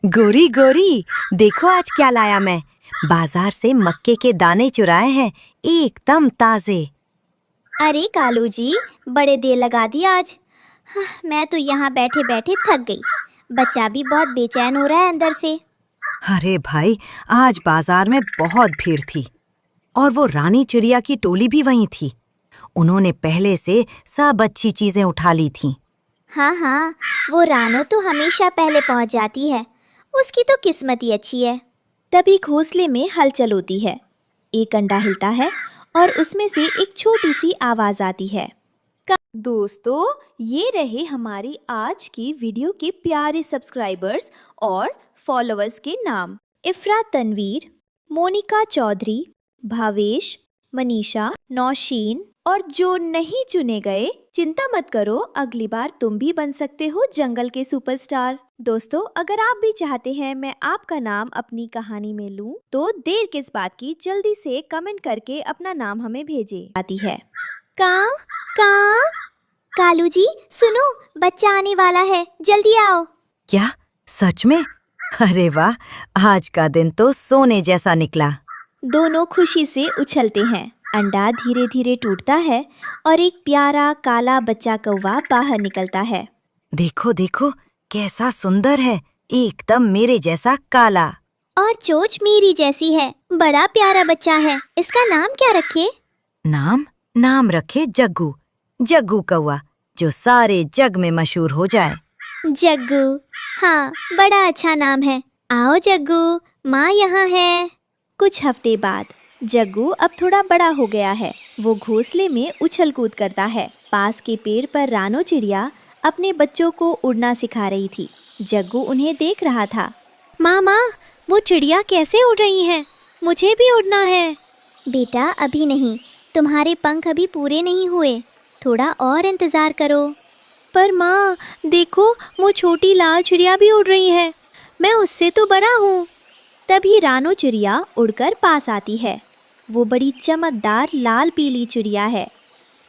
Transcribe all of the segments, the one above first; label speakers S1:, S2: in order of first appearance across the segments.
S1: गोरी गोरी, देखो आज क्या लाया मैं। बाजार से मक्के के दाने चुराए हैं, एकदम ताजे।
S2: अरे कालू जी, बड़े देर लगा दी आज। मैं तो यहाँ बैठे बैठे थक गई। बच्चा भी बहुत बेचैन हो रहा है अंदर से।
S1: अरे भाई, आज बाजार में बहुत भीड़ थी और वो रानी चिड़िया की टोली भी वहीं थी। उन्होंने पहले से सब अच्छी चीजें उठा ली थीं।
S2: हाँ, वो रानो तो हमेशा पहले पहुँच जाती है। उसकी तो किस्मत ही अच्छी है।
S3: तभी घोंसले में हलचल होती है। एक अंडा हिलता है और उसमें से एक छोटी सी आवाज आती है। दोस्तों, ये रहे हमारी आज की वीडियो के प्यारे सब्सक्राइबर्स और फॉलोअर्स के नाम। इफ्रा तनवीर, मोनिका चौधरी, भावेश, मनीषा, नौशीन और जो नहीं चुने गए, चिंता मत करो, अगली बार तुम भी बन सकते हो जंगल के सुपरस्टार। दोस्तों, अगर आप भी चाहते हैं मैं आपका नाम अपनी कहानी में लूं, तो देर किस बात की, जल्दी से कमेंट करके अपना नाम हमें भेजे। आती है
S2: का कालू जी सुनो, बच्चा आने वाला है, जल्दी आओ।
S1: क्या सच में? अरे वाह, आज का दिन तो सोने जैसा निकला।
S3: दोनों खुशी से उछलते हैं। अंडा धीरे धीरे टूटता है और एक प्यारा काला बच्चा कौवा बाहर निकलता है।
S1: देखो देखो, कैसा सुंदर है, एकदम मेरे जैसा काला।
S2: और चोंच मेरी जैसी है। बड़ा प्यारा बच्चा है। इसका नाम क्या रखे?
S1: नाम रखे जग्गू। जग्गू कौवा, जो सारे जग में मशहूर हो जाए।
S2: जग्गू, हाँ, बड़ा अच्छा नाम है। आओ जग्गू, माँ यहाँ है।
S3: कुछ हफ्ते बाद जग्गू अब थोड़ा बड़ा हो गया है। वो घोंसले में उछल कूद करता है। पास के पेड़ पर रानो चिड़िया अपने बच्चों को उड़ना सिखा रही थी। जग्गू उन्हें देख रहा था। माँ, वो चिड़िया कैसे उड़ रही हैं? मुझे भी उड़ना है।
S2: बेटा अभी नहीं, तुम्हारे पंख अभी पूरे नहीं हुए, थोड़ा और इंतजार करो।
S3: पर माँ देखो, वो छोटी लाल चिड़िया भी उड़ रही है, मैं उससे तो बड़ा हूँ। तभी रानो चिड़िया उड़कर पास आती है। वो बड़ी चमकदार लाल पीली चिड़िया है।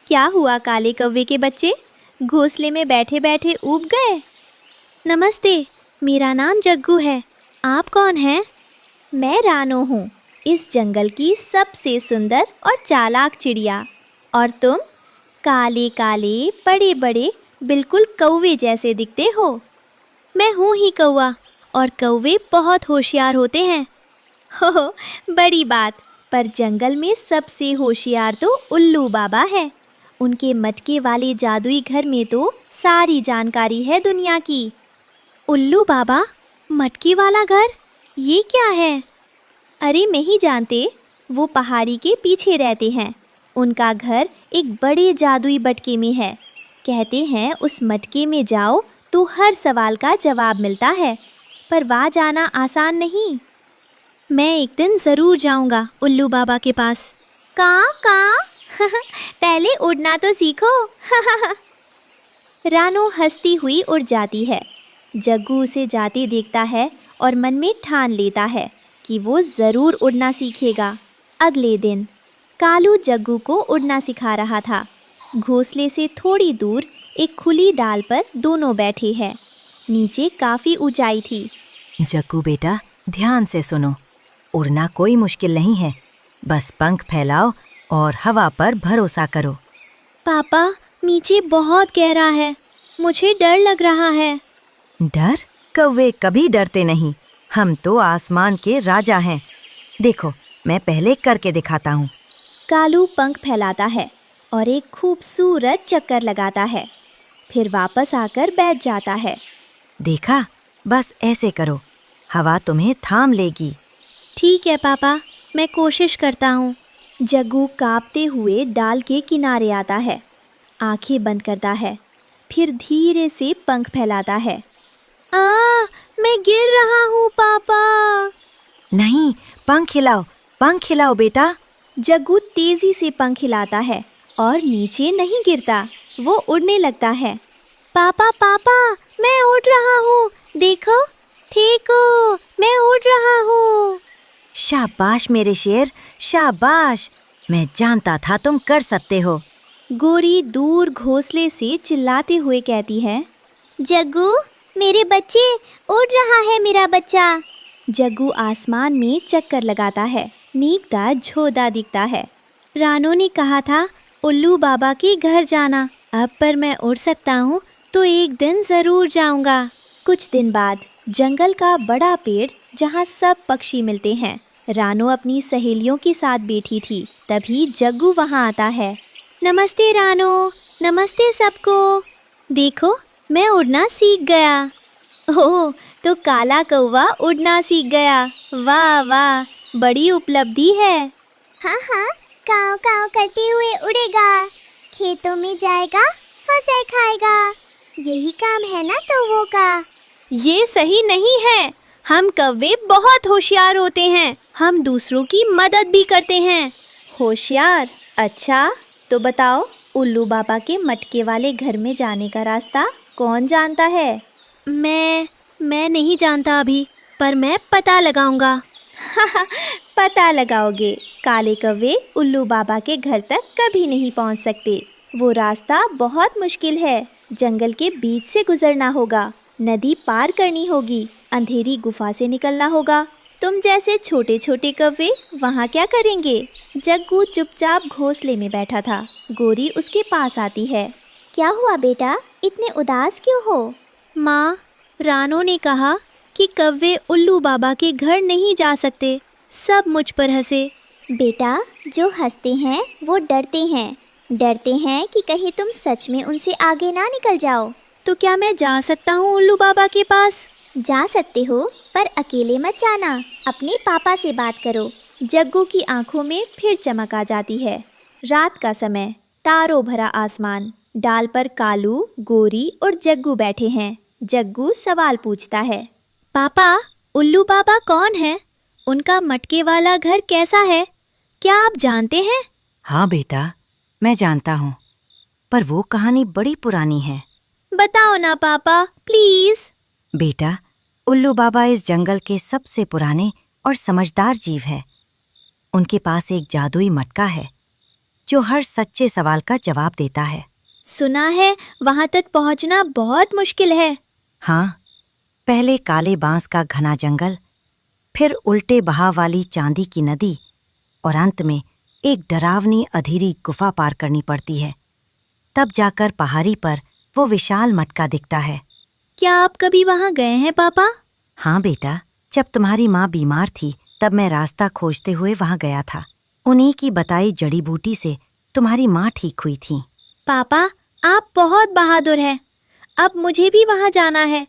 S3: क्या हुआ काले कौवे के बच्चे, घोंसले में बैठे बैठे ऊब गए? नमस्ते, मेरा नाम जग्गू है। आप कौन हैं? मैं रानो हूँ, इस जंगल की सबसे सुंदर और चालाक चिड़िया। और तुम? काले काले बड़े बड़े बिल्कुल कौवे जैसे दिखते हो। मैं हूँ ही कौवा, और कौवे बहुत होशियार होते हैं। हो, बड़ी बात। पर जंगल में सबसे होशियार तो उल्लू बाबा है। उनके मटके वाले जादुई घर में तो सारी जानकारी है दुनिया की। उल्लू बाबा, मटके वाला घर, ये क्या है? अरे नहीं जानते, वो पहाड़ी के पीछे रहते हैं। उनका घर एक बड़े जादुई मटके में है। कहते हैं उस मटके में जाओ तो हर सवाल का जवाब मिलता है, पर वहाँ जाना आसान नहीं। मैं एक दिन ज़रूर जाऊँगा उल्लू बाबा के पास। कहाँ पहले उड़ना तो सीखो। रानो हंसती हुई उड़ जाती है। जग्गू उसे जाते देखता है और मन में ठान लेता है कि वो ज़रूर उड़ना सीखेगा। अगले दिन कालू जग्गू को उड़ना सिखा रहा था। घोंसले से थोड़ी दूर एक खुली डाल पर दोनों बैठे हैं। नीचे काफ़ी ऊंचाई थी।
S1: जग्गू बेटा, ध्यान से सुनो, उड़ना कोई मुश्किल नहीं है, बस पंख फैलाओ और हवा पर भरोसा करो।
S3: पापा, नीचे बहुत गहरा है, मुझे डर लग रहा है।
S1: डर? कौवे कभी डरते नहीं, हम तो आसमान के राजा हैं। देखो, मैं पहले करके दिखाता हूँ।
S3: कालू पंख फैलाता है और एक खूबसूरत चक्कर लगाता है, फिर वापस आकर बैठ जाता है।
S1: देखा, बस ऐसे करो, हवा तुम्हें थाम लेगी।
S3: ठीक है पापा, मैं कोशिश करता हूँ। जग्गू कांपते हुए डाल के किनारे आता है, आंखें बंद करता है, फिर धीरे से पंख फैलाता है। मैं गिर रहा हूँ पापा।
S1: नहीं, पंख हिलाओ बेटा।
S3: जग्गू तेजी से पंख हिलाता है और नीचे नहीं गिरता, वो उड़ने लगता है। पापा, मैं उड़ रहा हूँ, देखो मैं उड़ रहा हूँ।
S1: शाबाश मेरे शेर, शाबाश, मैं जानता था तुम कर सकते हो।
S3: गोरी दूर घोंसले से चिल्लाते हुए कहती है,
S2: जग्गू, मेरे बच्चे, उड़ रहा है मेरा बच्चा।
S3: जग्गू आसमान में चक्कर लगाता है। नीकदा झोदा दिखता है। रानो ने कहा था उल्लू बाबा के घर जाना। अब पर मैं उड़ सकता हूँ तो एक दिन ज़रूर जाऊँगा। कुछ दिन बाद जंगल का बड़ा पेड़ जहाँ सब पक्षी मिलते हैं। रानो अपनी सहेलियों के साथ बैठी थी। तभी जग्गू वहाँ आता है। नमस्ते रानो, नमस्ते सबको। देखो, मैं उड़ना सीख गया। ओह, तो काला कौवा उड़ना सीख गया। वाह वाह, बड़ी उपलब्धि है।
S2: हाँ हाँ, काव काव करते हुए उड़ेगा, खेतों में जाएगा, फसल खाएगा। यही काम है ना कौवों का।
S3: ये सही नहीं है। हम कौवे बहुत होशियार होते हैं। हम दूसरों की मदद भी करते हैं। होशियार? अच्छा, तो बताओ, उल्लू बाबा के मटके वाले घर में जाने का रास्ता कौन जानता है? मैं नहीं जानता अभी, पर मैं पता लगाऊंगा। पता लगाओगे? काले कौवे उल्लू बाबा के घर तक कभी नहीं पहुंच सकते। वो रास्ता बहुत मुश्किल है। जंगल के बीच से गुजरना होगा, नदी पार करनी होगी, अंधेरी गुफा से निकलना होगा। तुम जैसे छोटे छोटे कौवे वहाँ क्या करेंगे? जग्गू चुपचाप घोंसले में बैठा था। गोरी उसके पास आती है।
S2: क्या हुआ बेटा, इतने उदास क्यों हो?
S3: माँ, रानो ने कहा कि कौवे उल्लू बाबा के घर नहीं जा सकते। सब मुझ पर हंसे।
S2: बेटा, जो हंसते हैं वो डरते हैं। डरते हैं कि कहीं तुम सच में उनसे आगे ना निकल जाओ।
S3: तो क्या मैं जा सकता हूँ उल्लू बाबा के पास?
S2: जा सकते हो, पर अकेले मत जाना। अपने पापा से बात करो।
S3: जग्गू की आंखों में फिर चमक आ जाती है। रात का समय, तारों भरा आसमान, डाल पर कालू, गोरी और जग्गू बैठे हैं। जग्गू सवाल पूछता है। पापा, उल्लू बाबा कौन है? उनका मटके वाला घर कैसा है? क्या आप जानते हैं?
S1: हाँ बेटा, मैं जानता हूँ, पर वो कहानी बड़ी पुरानी है।
S3: बताओ ना पापा, प्लीज।
S1: बेटा, उल्लू बाबा इस जंगल के सबसे पुराने और समझदार जीव है। उनके पास एक जादुई मटका है जो हर सच्चे सवाल का जवाब देता है।
S3: सुना है वहाँ तक पहुँचना बहुत मुश्किल है।
S1: हाँ, पहले काले बांस का घना जंगल, फिर उल्टे बहाव वाली चांदी की नदी और अंत में एक डरावनी अधीरी गुफा पार करनी पड़ती है। तब जाकर पहाड़ी पर वो विशाल मटका दिखता है।
S3: क्या आप कभी वहाँ गए हैं पापा?
S1: हाँ बेटा, जब तुम्हारी माँ बीमार थी तब मैं रास्ता खोजते हुए वहाँ गया था। उन्हीं की बताई जड़ी बूटी से तुम्हारी माँ ठीक हुई थी।
S3: पापा, आप बहुत बहादुर हैं। अब मुझे भी वहाँ जाना है।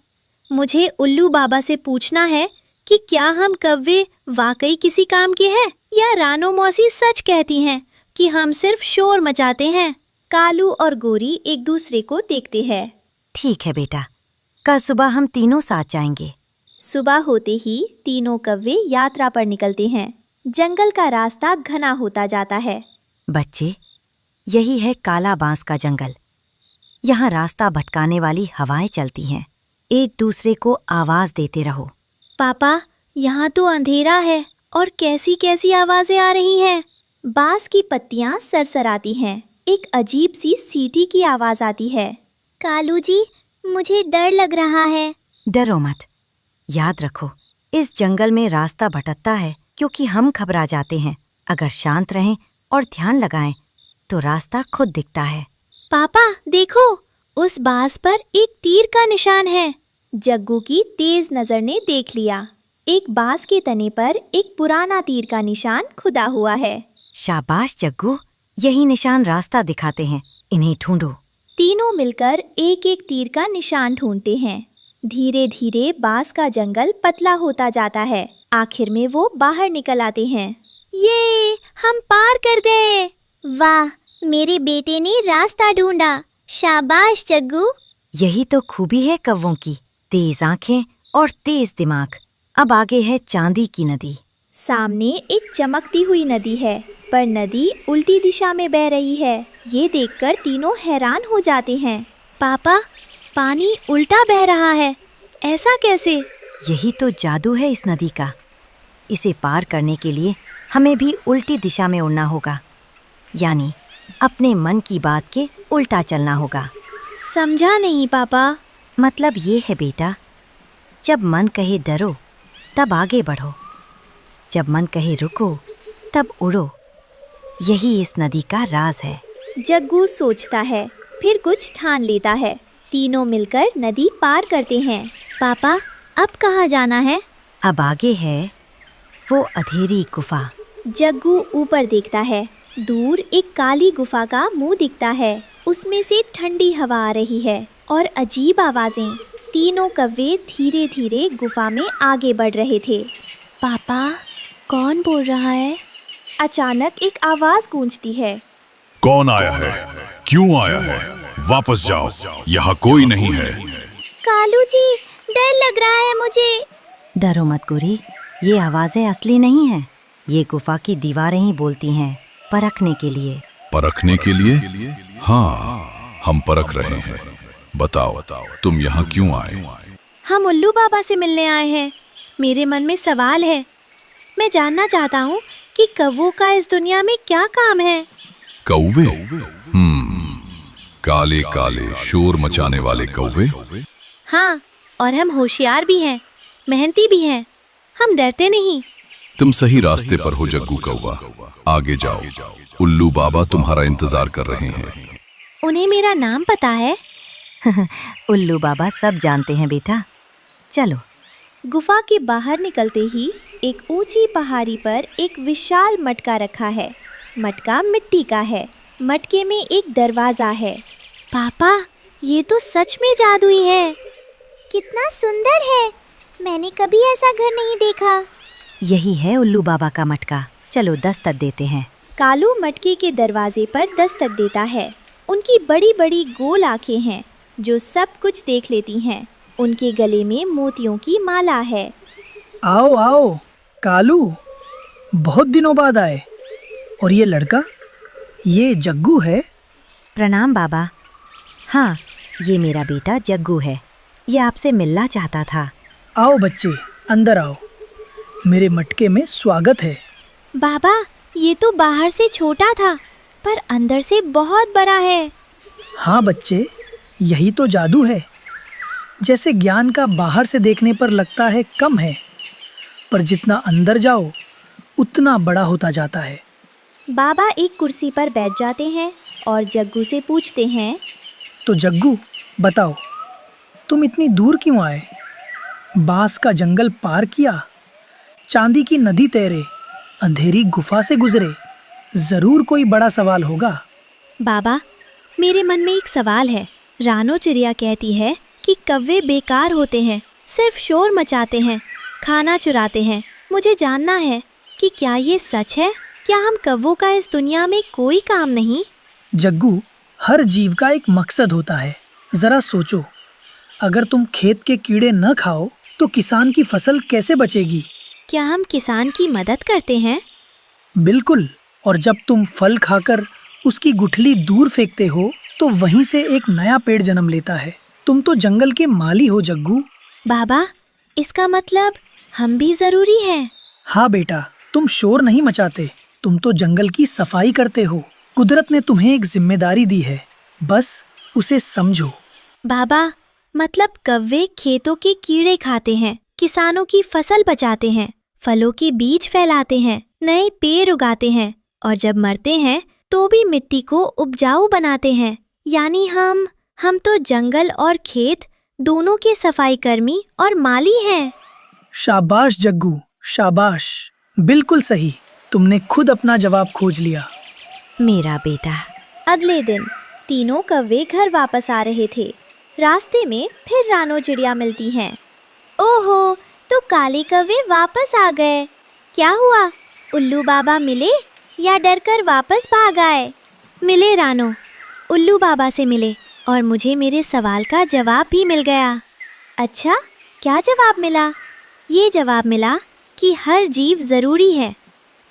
S3: मुझे उल्लू बाबा से पूछना है कि क्या हम कौवे वाकई किसी काम के हैं या रानो मौसी सच कहती हैं कि हम सिर्फ शोर मचाते हैं। कालू और गोरी एक दूसरे को देखते हैं।
S1: ठीक है बेटा, कल सुबह हम तीनों साथ जाएंगे।
S3: सुबह होते ही तीनों कौवे यात्रा पर निकलते हैं। जंगल का रास्ता घना होता जाता है।
S1: बच्चे, यही है काला बांस का जंगल। यहाँ रास्ता भटकाने वाली हवाएं चलती हैं। एक दूसरे को आवाज देते रहो।
S3: पापा, यहाँ तो अंधेरा है और कैसी कैसी आवाजें आ रही हैं। बांस की पत्तियाँ सरसराती हैं। एक अजीब सी सीटी की आवाज आती है।
S2: कालू जी, मुझे डर लग रहा है।
S1: डरो मत। याद रखो, इस जंगल में रास्ता भटकता है क्योंकि हम घबरा जाते हैं। अगर शांत रहें और ध्यान लगाएं तो रास्ता खुद दिखता है।
S3: पापा देखो, उस बांस पर एक तीर का निशान है। जग्गू की तेज नजर ने देख लिया। एक बांस के तने पर एक पुराना तीर का निशान खुदा हुआ है।
S1: शाबाश जग्गू, यही निशान रास्ता दिखाते हैं। इन्हें ढूंढो।
S3: तीनों मिलकर एक एक तीर का निशान ढूंढते हैं। धीरे धीरे बांस का जंगल पतला होता जाता है। आखिर में वो बाहर निकल आते हैं। ये हम पार कर गए।
S2: वाह, मेरे बेटे ने रास्ता ढूंढा। शाबाश जग्गू।
S1: यही तो खूबी है कौवों की, तेज आंखें और तेज दिमाग। अब आगे है चांदी की नदी।
S3: सामने एक चमकती हुई नदी है, पर नदी उल्टी दिशा में बह रही है। ये देखकर तीनों हैरान हो जाते हैं। पापा, पानी उल्टा बह रहा है, ऐसा कैसे?
S1: यही तो जादू है इस नदी का। इसे पार करने के लिए हमें भी उल्टी दिशा में उड़ना होगा, यानी अपने मन की बात के उल्टा चलना होगा।
S3: समझा नहीं पापा।
S1: मतलब ये है बेटा, जब मन कहे डरो तब आगे बढ़ो, जब मन कहे रुको तब उड़ो। यही इस नदी का राज है।
S3: जग्गू सोचता है, फिर कुछ ठान लेता है। तीनों मिलकर नदी पार करते हैं। पापा, अब कहाँ जाना है?
S1: अब आगे है वो अंधेरी गुफा।
S3: जग्गू ऊपर देखता है। दूर एक काली गुफा का मुंह दिखता है। उसमें से ठंडी हवा आ रही है और अजीब आवाजें। तीनों कौवे धीरे धीरे गुफा में आगे बढ़ रहे थे। पापा, कौन बोल रहा है? अचानक एक आवाज गूंजती है।
S4: कौन आया है? क्यों आया है? वापस जाओ, यहाँ कोई नहीं है।
S2: कालू जी, डर लग रहा है मुझे।
S1: डरो मत गोरी, ये आवाजें असली नहीं हैं। ये गुफा की दीवारें ही बोलती हैं, परखने के लिए।
S4: परखने के लिए? हाँ, हम परख रहे हैं। बताओ, तुम यहाँ क्यों आए?
S3: हम उल्लू बाबा से मिलने आए हैं। मेरे मन में सवाल है। मैं जानना चाहता हूँ कि कौवों का इस दुनिया में क्या काम है।
S4: कौवे? काले काले शोर मचाने वाले कौवे?
S3: हाँ, और हम होशियार भी हैं, मेहनती भी हैं। हम डरते नहीं।
S4: तुम सही रास्ते पर हो जग्गू कौवा। आगे जाओ, उल्लू बाबा तुम्हारा इंतजार कर रहे हैं।
S3: उन्हें मेरा नाम पता है?
S1: उल्लू बाबा सब जानते हैं बेटा। चलो।
S3: गुफा के बाहर निकलते ही एक ऊंची पहाड़ी पर एक विशाल मटका रखा है। मटका मिट्टी का है। मटके में एक दरवाजा है। पापा, ये तो सच में जादुई है।
S2: कितना सुंदर है। मैंने कभी ऐसा घर नहीं देखा।
S1: यही है उल्लू बाबा का मटका। चलो दस्तक देते हैं।
S3: कालू मटके के दरवाजे पर दस्तक देता है। उनकी बड़ी बड़ी गोल आंखें हैं जो सब कुछ देख लेती हैं। उनके गले में मोतियों की माला है।
S5: आओ आओ कालू, बहुत दिनों बाद आए। और ये लड़का, ये जग्गू है?
S1: प्रणाम बाबा। हाँ, ये मेरा बेटा जग्गू है। ये आपसे मिलना चाहता था।
S5: आओ बच्चे, अंदर आओ। मेरे मटके में स्वागत है।
S3: बाबा, ये तो बाहर से छोटा था पर अंदर से बहुत बड़ा है।
S5: हाँ बच्चे, यही तो जादू है। जैसे ज्ञान का बाहर से देखने पर लगता है कम है, पर जितना अंदर जाओ उतना बड़ा होता जाता है।
S3: बाबा एक कुर्सी पर बैठ जाते हैं और जग्गू से पूछते हैं,
S5: तो जग्गू बताओ, तुम इतनी दूर क्यों आए? बांस का जंगल पार किया, चांदी की नदी तैरे, अंधेरी गुफा से गुजरे। जरूर कोई बड़ा सवाल होगा।
S3: बाबा, मेरे मन में एक सवाल है। रानो चिड़िया कहती है कि कौवे बेकार होते हैं, सिर्फ शोर मचाते हैं, खाना चुराते हैं। मुझे जानना है कि क्या ये सच है? क्या हम कौवों का इस दुनिया में कोई काम नहीं?
S5: जग्गू, हर जीव का एक मकसद होता है। जरा सोचो, अगर तुम खेत के कीड़े न खाओ तो किसान की फसल कैसे बचेगी?
S3: क्या हम किसान की मदद करते हैं?
S5: बिल्कुल। और जब तुम फल खाकर उसकी गुठली दूर फेंकते हो तो वहीं से एक नया पेड़ जन्म लेता है। तुम तो जंगल के माली हो जग्गू।
S3: बाबा, इसका मतलब हम भी जरूरी हैं।
S5: हाँ बेटा, तुम शोर नहीं मचाते, तुम तो जंगल की सफाई करते हो। कुदरत ने तुम्हें एक जिम्मेदारी दी है, बस उसे समझो।
S3: बाबा, मतलब कौवे खेतों के कीड़े खाते हैं, किसानों की फसल बचाते हैं, फलों के बीज फैलाते हैं, नए पेड़ उगाते हैं और जब मरते हैं तो भी मिट्टी को उपजाऊ बनाते हैं। यानी हम तो जंगल और खेत दोनों के सफाई कर्मी और माली हैं।
S5: शाबाश जग्गू, शाबाश। बिल्कुल सही, तुमने खुद अपना जवाब खोज लिया।
S1: मेरा बेटा।
S3: अगले दिन तीनों कौवे घर वापस आ रहे थे। रास्ते में फिर रानो चिड़िया मिलती हैं।
S2: ओहो, तो काले कौवे वापस आ गए। क्या हुआ? उल्लू बाबा मिले या डरकर वापस भाग आए?
S3: मिले रानो, उल्लू बाबा से मिले और मुझे मेरे सवाल का जवाब भी मिल गया। अच्छा, क्या जवाब मिला? ये जवाब मिला कि हर जीव ज़रूरी है,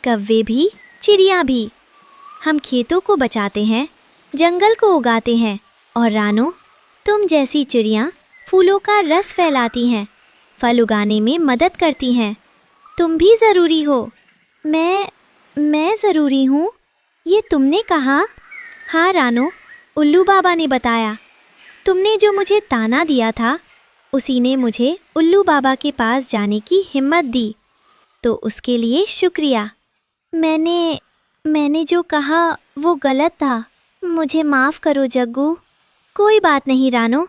S3: कौवे भी, चिड़िया भी। हम खेतों को बचाते हैं, जंगल को उगाते हैं और रानो, तुम जैसी चिड़िया फूलों का रस फैलाती हैं, फल उगाने में मदद करती हैं। तुम भी ज़रूरी हो। मैं ज़रूरी हूँ? ये तुमने कहा? हाँ रानो, उल्लू बाबा ने बताया। तुमने जो मुझे ताना दिया था, उसी ने मुझे उल्लू बाबा के पास जाने की हिम्मत दी, तो उसके लिए शुक्रिया। मैंने जो कहा वो गलत था, मुझे माफ़ करो जग्गू। कोई बात नहीं रानो,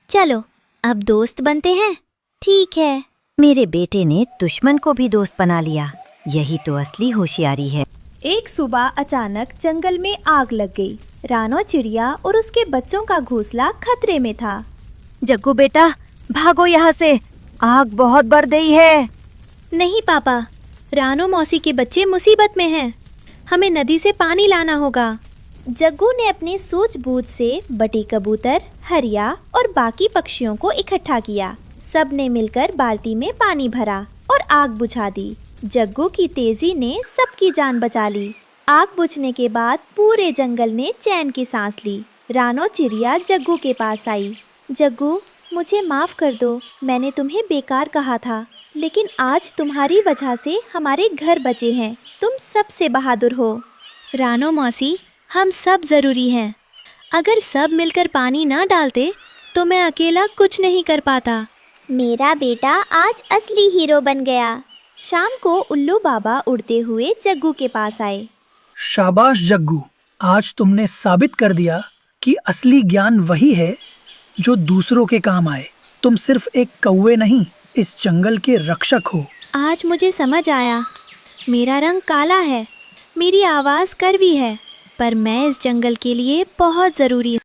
S3: चलो अब दोस्त बनते हैं। ठीक है।
S1: मेरे बेटे ने दुश्मन को भी दोस्त बना लिया। यही तो असली होशियारी है।
S3: एक सुबह अचानक जंगल में आग लग गई। रानो चिड़िया और उसके बच्चों का घोंसला खतरे में था।
S1: जग्गू बेटा, भागो यहाँ से, आग बहुत बढ़ गई है।
S3: नहीं पापा, रानो मौसी के बच्चे मुसीबत में हैं। हमें नदी से पानी लाना होगा। जग्गू ने अपनी सूझबूझ से बटे कबूतर, हरिया और बाकी पक्षियों को इकट्ठा किया। सब ने मिलकर बाल्टी में पानी भरा और आग बुझा दी। जग्गू की तेजी ने सबकी जान बचा ली। आग बुझने के बाद पूरे जंगल ने चैन की सांस ली। रानो चिड़िया जग्गू के पास आई। जग्गू, मुझे माफ कर दो, मैंने तुम्हें बेकार कहा था, लेकिन आज तुम्हारी वजह से हमारे घर बचे हैं। तुम सबसे बहादुर हो। रानो मौसी, हम सब जरूरी हैं। अगर सब मिलकर पानी ना डालते तो मैं अकेला कुछ नहीं कर पाता।
S2: मेरा बेटा आज असली हीरो बन गया।
S3: शाम को उल्लू बाबा उड़ते हुए जग्गू के पास आए।
S5: शाबाश जग्गू, आज तुमने साबित कर दिया कि असली ज्ञान वही है जो दूसरों के काम आए। तुम सिर्फ एक कौवे नहीं, इस जंगल के रक्षक हो।
S3: आज मुझे समझ आया, मेरा रंग काला है, मेरी आवाज़ कड़वी है, पर मैं इस जंगल के लिए बहुत ज़रूरी हूँ।